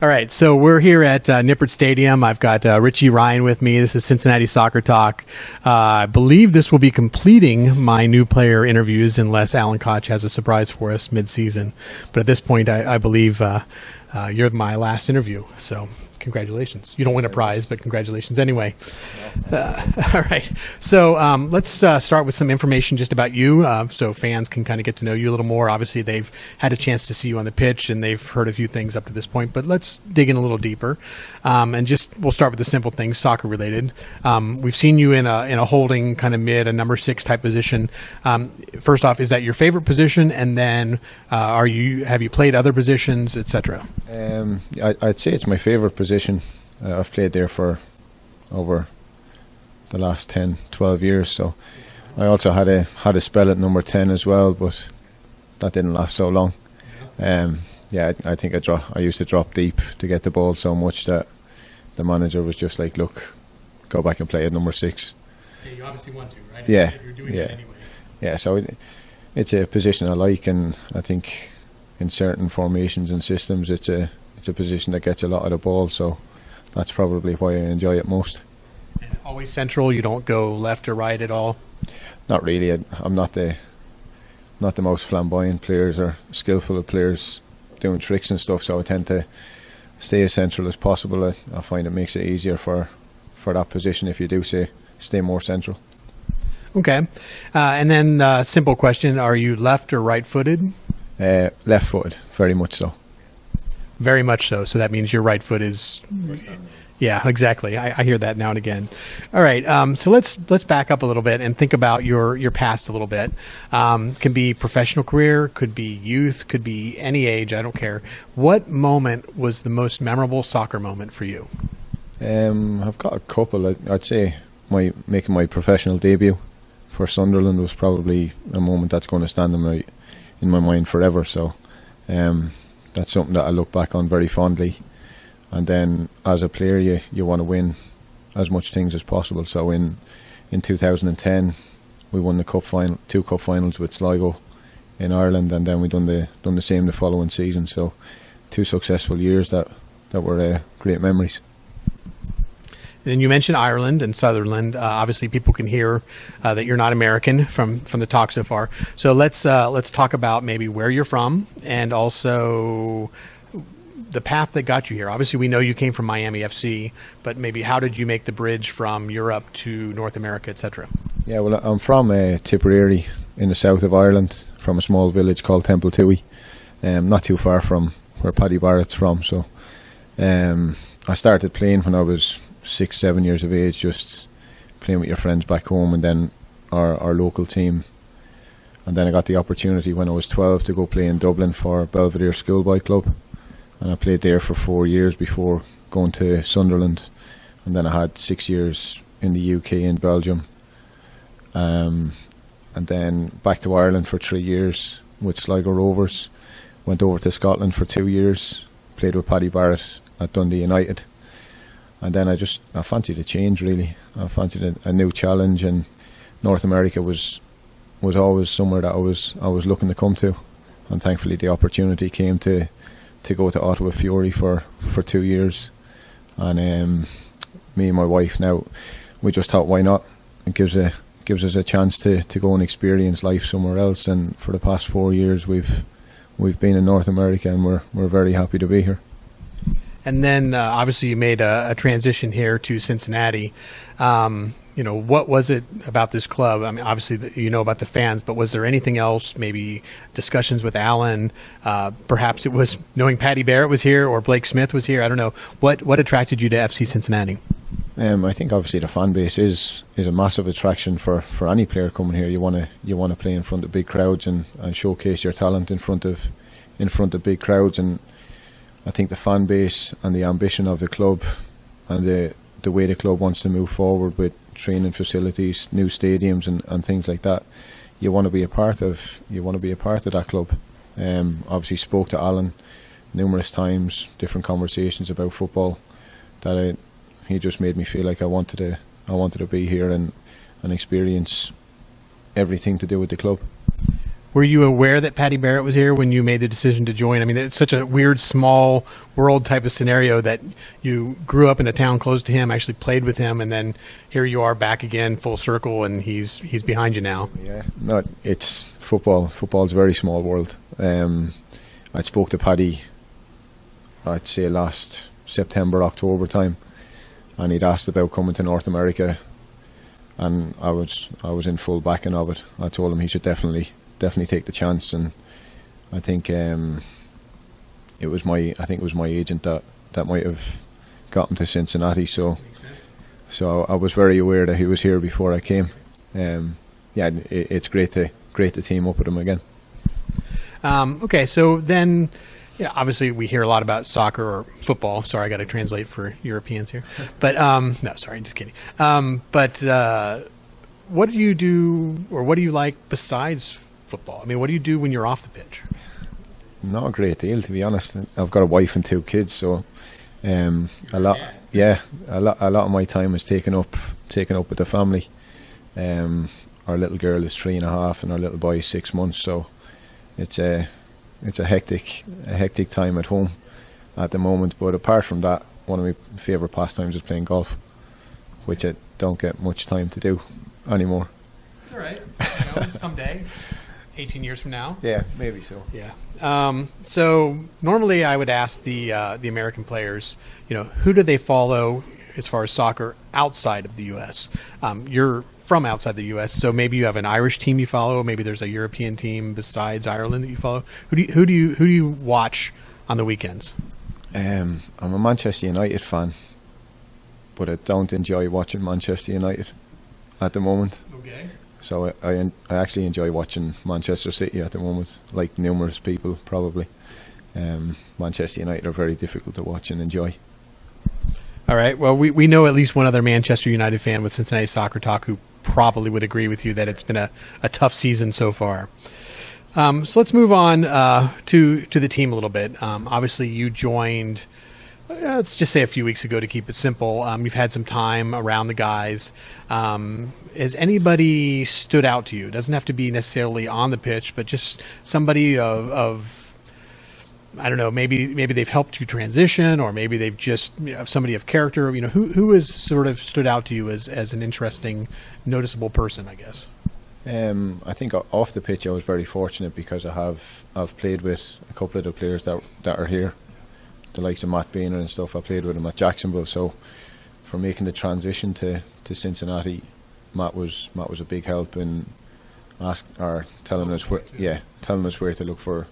All right, so we're here at Nippert Stadium. I've got Richie Ryan with me. This is Cincinnati Soccer Talk. I believe this will be completing my new player interviews unless Alan Koch has a surprise for us mid-season. But at this point, I believe you're my last interview, so congratulations. You don't win a prize, but congratulations anyway. All right, so let's start with some information just about you so fans can kind of get to know you a little more. Obviously, they've had a chance to see you on the pitch, and they've heard a few things up to this point, but let's dig in a little deeper. And we'll start with the simple things, soccer-related. We've seen you in a holding kind of mid, a number 6 type position. First off, is that your favorite position? And then have you played other positions, etc.? I'd say it's my favorite position. I've played there for over the last 10, 12 years. So I also had a spell at number 10 as well, but that didn't last so long. I think I used to drop deep to get the ball so much that the manager was just like, look, go back and play at number 6. Yeah, you obviously want to, right? Yeah. If you're doing it anyway. Yeah, so it's a position I like, and I think in certain formations and systems it's a position that gets a lot of the ball, so that's probably why I enjoy it most. And always central, you don't go left or right at all? Not really. I'm not the most flamboyant players or skillful of players doing tricks and stuff, so I tend to stay as central as possible. I find it makes it easier for that position if you do stay more central. Okay. And then simple question, are you left or right-footed? Left-footed, very much so. Very much so. So that means your right foot is... Yeah, exactly. I hear that now and again. All right, so let's back up a little bit and think about your past a little bit. Can be professional career, could be youth, could be any age, I don't care. What moment was the most memorable soccer moment for you? I've got a couple. I'd say making my professional debut for Sunderland was probably a moment that's going to stand in my mind forever. So that's something that I look back on very fondly. And then as a player, you want to win as much things as possible. So in 2010, we won the cup final, 2 cup finals with Sligo in Ireland, and then we done the same the following season. So 2 successful years that were great memories. And you mentioned Ireland and Sutherland. Obviously, people can hear that you're not American from the talk so far. So let's talk about maybe where you're from and also the path that got you here. Obviously, we know you came from Miami FC, but maybe how did you make the bridge from Europe to North America, etc.? Yeah, well, I'm from Tipperary in the south of Ireland, from a small village called Templetui, not too far from where Paddy Barrett's from. So I started playing when I was 6, 7 years of age, just playing with your friends back home, and then our local team. And then I got the opportunity when I was 12 to go play in Dublin for Belvedere Schoolboy Club. And I played there for 4 years before going to Sunderland. And then I had 6 years in the UK and Belgium. And then back to Ireland for 3 years with Sligo Rovers. Went over to Scotland for 2 years. Played with Paddy Barrett at Dundee United. And then I fancied a change, really. I fancied a new challenge, and North America was always somewhere that I was looking to come to. And thankfully the opportunity came to go to Ottawa Fury for 2 years. And me and my wife now, we just thought, why not? It gives us a chance to go and experience life somewhere else. And for the past 4 years we've been in North America, and we're very happy to be here. And then obviously you made a transition here to Cincinnati. What was it about this club? I mean, obviously you know about the fans, but was there anything else, maybe discussions with Alan? Perhaps it was knowing Paddy Barrett was here or Blake Smith was here. I don't know. What attracted you to FC Cincinnati? I think obviously the fan base is a massive attraction for any player coming here. You want to play in front of big crowds and showcase your talent in front of big crowds. And I think the fan base and the ambition of the club and the way the club wants to move forward with training facilities, new stadiums and things like that, you want to be a part of that club. Obviously spoke to Alan numerous times, different conversations about football, that he just made me feel like I wanted to be here and experience everything to do with the club. Were you aware that Paddy Barrett was here when you made the decision to join? I mean, it's such a weird, small world type of scenario that you grew up in a town close to him, actually played with him, and then here you are back again, full circle, and he's behind you now. Yeah, no, it's football. Football's a very small world. I spoke to Paddy, I'd say last September, October time, and he'd asked about coming to North America, and I was in full backing of it. I told him he should definitely take the chance, and I think it was my agent that might have got him to Cincinnati. So I was very aware that he was here before I came. It's great to team up with him again. Okay, so then, yeah, obviously we hear a lot about soccer or football. Sorry, I got to translate for Europeans here. But no, sorry, just kidding. But what do you do, or what do you like besides football? I mean, what do you do when you're off the pitch? Not a great deal, to be honest. I've got a wife and 2 kids, so a lot of my time is taken up with the family. Our little girl is 3.5 and our little boy is 6 months, so it's a hectic time at home at the moment. But apart from that, one of my favourite pastimes is playing golf, which I don't get much time to do anymore. It's all right. Someday. 18 years from now? Yeah, maybe so. Yeah. So normally I would ask the American players, who do they follow as far as soccer outside of the U.S.? You're from outside the U.S., so maybe you have an Irish team you follow. Maybe there's a European team besides Ireland that you follow. Who do you watch on the weekends? I'm a Manchester United fan, but I don't enjoy watching Manchester United at the moment. Okay. So I actually enjoy watching Manchester City at the moment, like numerous people probably. Manchester United are very difficult to watch and enjoy. All right. Well, we know at least one other Manchester United fan with Cincinnati Soccer Talk who probably would agree with you that it's been a tough season so far. So let's move on to the team a little bit. Obviously, you joined, let's just say a few weeks ago to keep it simple. You've had some time around the guys. Has anybody stood out to you? It doesn't have to be necessarily on the pitch, but just somebody of I don't know, maybe they've helped you transition, or maybe they've just somebody of character. Who has sort of stood out to you as an interesting, noticeable person, I guess? I think off the pitch I was very fortunate because I've played with a couple of the players that are here, the likes of Matt Boehner and stuff. I played with him at Jacksonville, so for making the transition to Cincinnati, Matt was a big help in telling us where to look for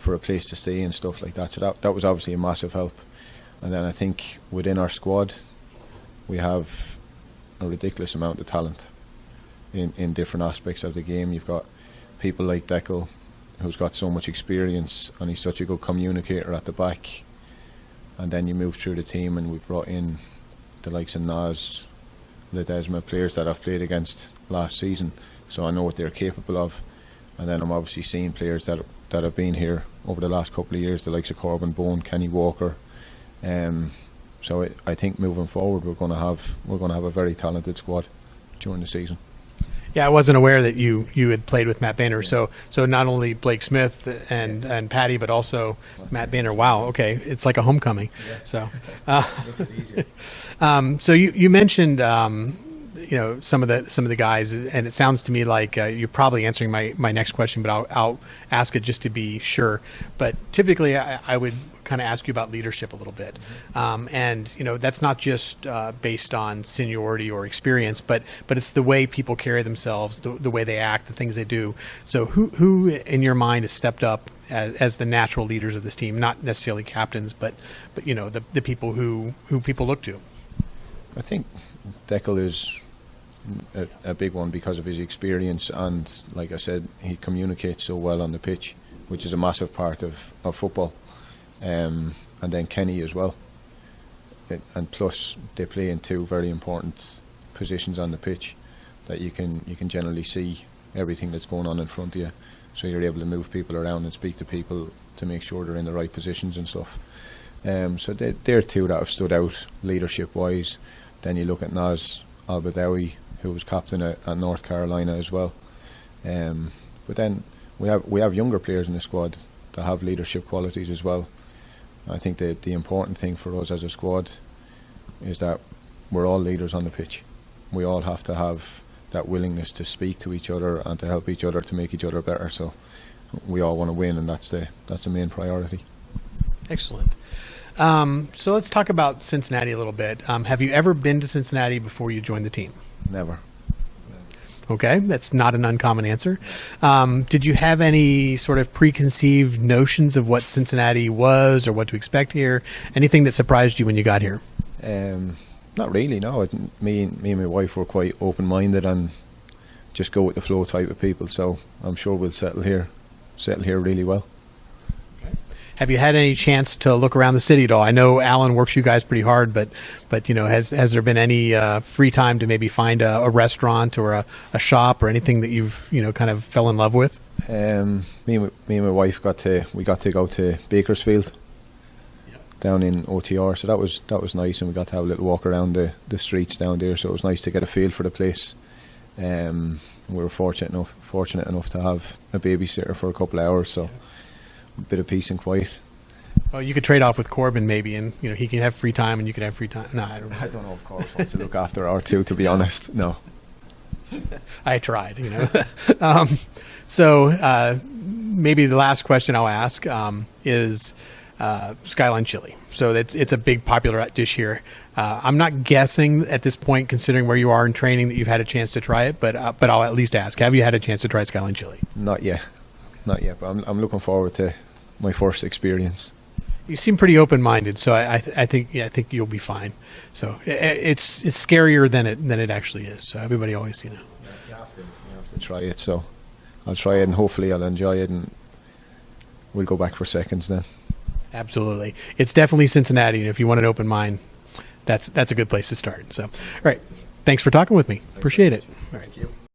a place to stay and stuff like that. So that was obviously a massive help. And then I think within our squad we have a ridiculous amount of talent in different aspects of the game. You've got people like Deckel, who's got so much experience and he's such a good communicator at the back. And then you move through the team and we've brought in the likes of Naz, Ledesma, players that I've played against last season, so I know what they're capable of. And then I'm obviously seeing players that have been here over the last couple of years, the likes of Corbin Bone, Kenny Walker. So I think moving forward we're going to have a very talented squad during the season. Yeah, I wasn't aware that you had played with Matt Boehner. So not only Blake Smith and Paddy, but also Matt Boehner. Wow, okay, it's like a homecoming. Yeah. So makes it easier. So you mentioned some of the guys, and it sounds to me like you're probably answering my next question, but I'll ask it just to be sure. But typically I would kind of ask you about leadership a little bit, and that's not just based on seniority or experience, but it's the way people carry themselves, the way they act, the things they do. So who in your mind has stepped up as the natural leaders of this team? Not necessarily captains, but the people who people look to. I think Deckel is a big one because of his experience, and like I said, he communicates so well on the pitch, which is a massive part of football. And then Kenny as well, and plus they play in 2 very important positions on the pitch that you can generally see everything that's going on in front of you, so you're able to move people around and speak to people to make sure they're in the right positions and stuff. So they're 2 that have stood out leadership wise. Then you look at Naz Al-Badawi, who was captain at North Carolina as well. But then we have younger players in the squad that have leadership qualities as well. I think that the important thing for us as a squad is that we're all leaders on the pitch. We all have to have that willingness to speak to each other and to help each other to make each other better. So we all want to win, and that's the main priority. Excellent. So let's talk about Cincinnati a little bit. Have you ever been to Cincinnati before you joined the team? Never. Okay, that's not an uncommon answer. Did you have any sort of preconceived notions of what Cincinnati was or what to expect here? Anything that surprised you when you got here? Not really, no. Me and my wife were quite open-minded and just go with the flow type of people, so I'm sure we'll settle here really well. Have you had any chance to look around the city at all? I know Alan works you guys pretty hard, but has there been any free time to maybe find a restaurant or a shop or anything that you've kind of fell in love with? Me and my wife got to go to Bakersfield down in OTR, so that was nice, and we got to have a little walk around the streets down there. So it was nice to get a feel for the place. We were fortunate enough to have a babysitter for a couple of hours, so a bit of peace and quiet. Well, you could trade off with Corbin maybe, and he can have free time and you can have free time. No, I don't know if Corbin wants to look after our two, to be honest. No. I tried, So maybe the last question I'll ask is Skyline Chili. So it's a big popular dish here. I'm not guessing at this point, considering where you are in training, that you've had a chance to try it, but I'll at least ask: have you had a chance to try Skyline Chili? Not yet, but I'm looking forward to my first experience. You seem pretty open-minded, so I think you'll be fine. So it's scarier than it actually is. So everybody always, You have to try it. So I'll try it, and hopefully I'll enjoy it, and we'll go back for seconds then. Absolutely. It's definitely Cincinnati, and if you want an open mind, that's a good place to start. So, all right. Thanks for talking with me. Appreciate it.